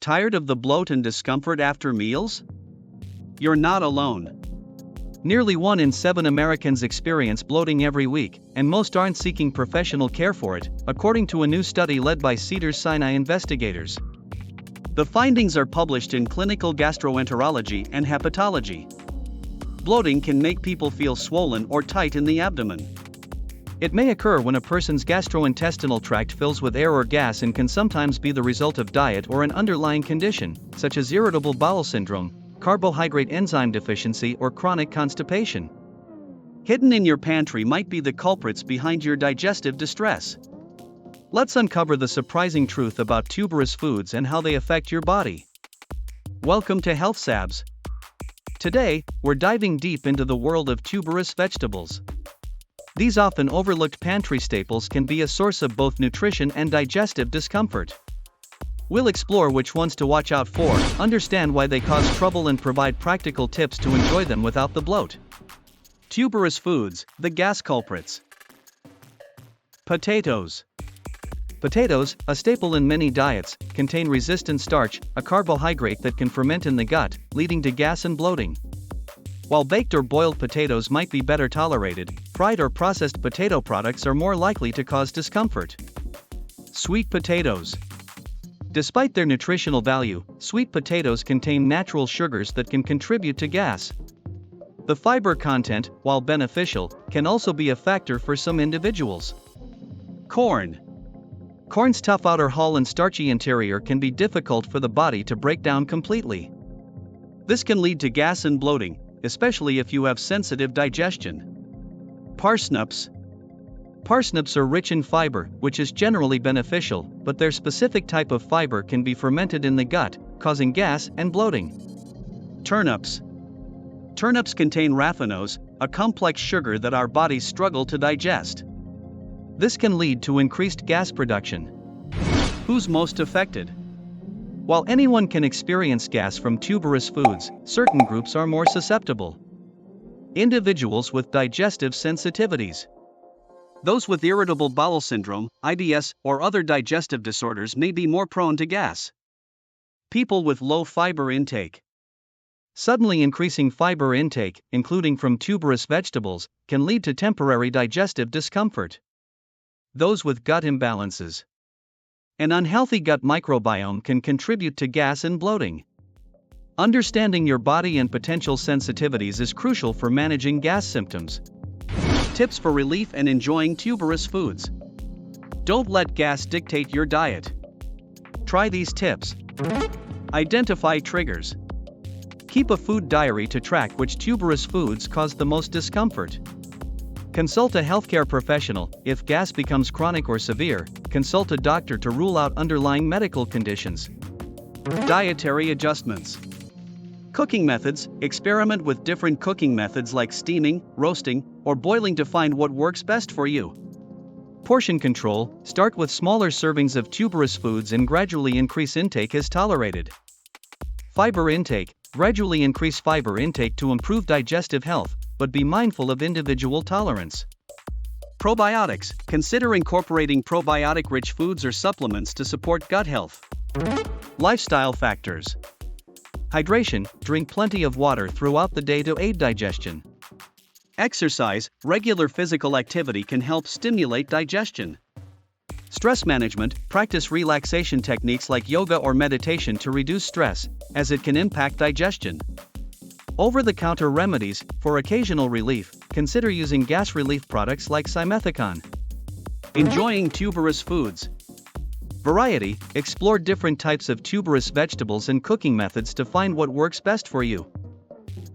Tired of the bloat and discomfort after meals? You're not alone. Nearly 1 in 7 Americans experience bloating every week, and most aren't seeking professional care for it, according to a new study led by Cedars-Sinai investigators. The findings are published in Clinical Gastroenterology and Hepatology. Bloating can make people feel swollen or tight in the abdomen. It may occur when a person's gastrointestinal tract fills with air or gas and can sometimes be the result of diet or an underlying condition, such as irritable bowel syndrome, carbohydrate enzyme deficiency, or chronic constipation. Hidden in your pantry might be the culprits behind your digestive distress. Let's uncover the surprising truth about tuberous foods and how they affect your body. Welcome to Health Sabs. Today, we're diving deep into the world of tuberous vegetables. These often overlooked pantry staples can be a source of both nutrition and digestive discomfort. We'll explore which ones to watch out for, understand why they cause trouble, and provide practical tips to enjoy them without the bloat. Tuberous foods, the gas culprits. Potatoes. Potatoes, a staple in many diets, contain resistant starch, a carbohydrate that can ferment in the gut, leading to gas and bloating. While baked or boiled potatoes might be better tolerated, fried or processed potato products are more likely to cause discomfort. Sweet potatoes. Despite their nutritional value, sweet potatoes contain natural sugars that can contribute to gas. The fiber content, while beneficial, can also be a factor for some individuals. Corn. Corn's tough outer hull and starchy interior can be difficult for the body to break down completely. This can lead to gas and bloating, especially if you have sensitive digestion. Parsnips. Parsnips are rich in fiber, which is generally beneficial, but their specific type of fiber can be fermented in the gut, causing gas and bloating. Turnips. Turnips contain raffinose, a complex sugar that our bodies struggle to digest. This can lead to increased gas production. Who's most affected? While anyone can experience gas from tuberous foods, certain groups are more susceptible. Individuals with digestive sensitivities. Those with irritable bowel syndrome, IBS, or other digestive disorders may be more prone to gas. People with low fiber intake. Suddenly increasing fiber intake, including from tuberous vegetables, can lead to temporary digestive discomfort. Those with gut imbalances. An unhealthy gut microbiome can contribute to gas and bloating. Understanding your body and potential sensitivities is crucial for managing gas symptoms. Tips for relief and enjoying tuberous foods. Don't let gas dictate your diet. Try these tips. Identify triggers. Keep a food diary to track which tuberous foods cause the most discomfort. Consult a healthcare professional. If gas becomes chronic or severe, consult a doctor to rule out underlying medical conditions. Dietary adjustments. Cooking methods. Experiment with different cooking methods like steaming, roasting, or boiling to find what works best for you. Portion control. Start with smaller servings of tuberous foods and gradually increase intake as tolerated. Fiber intake. Gradually increase fiber intake to improve digestive health, but be mindful of individual tolerance. Probiotics. Consider incorporating probiotic-rich foods or supplements to support gut health. Lifestyle factors. Hydration. Drink plenty of water throughout the day to aid digestion. Exercise. Regular physical activity can help stimulate digestion. Stress management. Practice relaxation techniques like yoga or meditation to reduce stress, as it can impact digestion. Over-the-counter remedies. For occasional relief, consider using gas relief products like simethicone. Enjoying tuberous foods. Variety. Explore different types of tuberous vegetables and cooking methods to find what works best for you.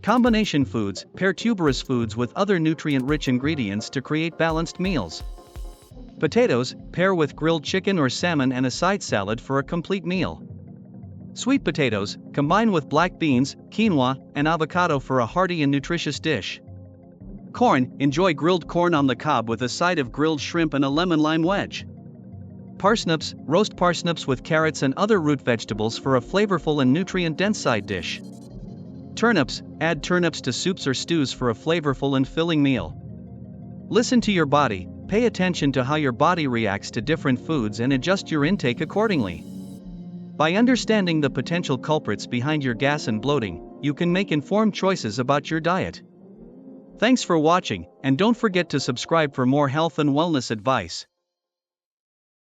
Combination foods. Pair tuberous foods with other nutrient-rich ingredients to create balanced meals. Potatoes. Pair with grilled chicken or salmon and a side salad for a complete meal. Sweet potatoes. Combine with black beans, quinoa, and avocado for a hearty and nutritious dish. Corn. Enjoy grilled corn on the cob with a side of grilled shrimp and a lemon-lime wedge. Parsnips. Roast parsnips with carrots and other root vegetables for a flavorful and nutrient-dense side dish. Turnips. Add turnips to soups or stews for a flavorful and filling meal. Listen to your body. Pay attention to how your body reacts to different foods and adjust your intake accordingly. By understanding the potential culprits behind your gas and bloating, you can make informed choices about your diet. Thanks for watching, and don't forget to subscribe for more health and wellness advice.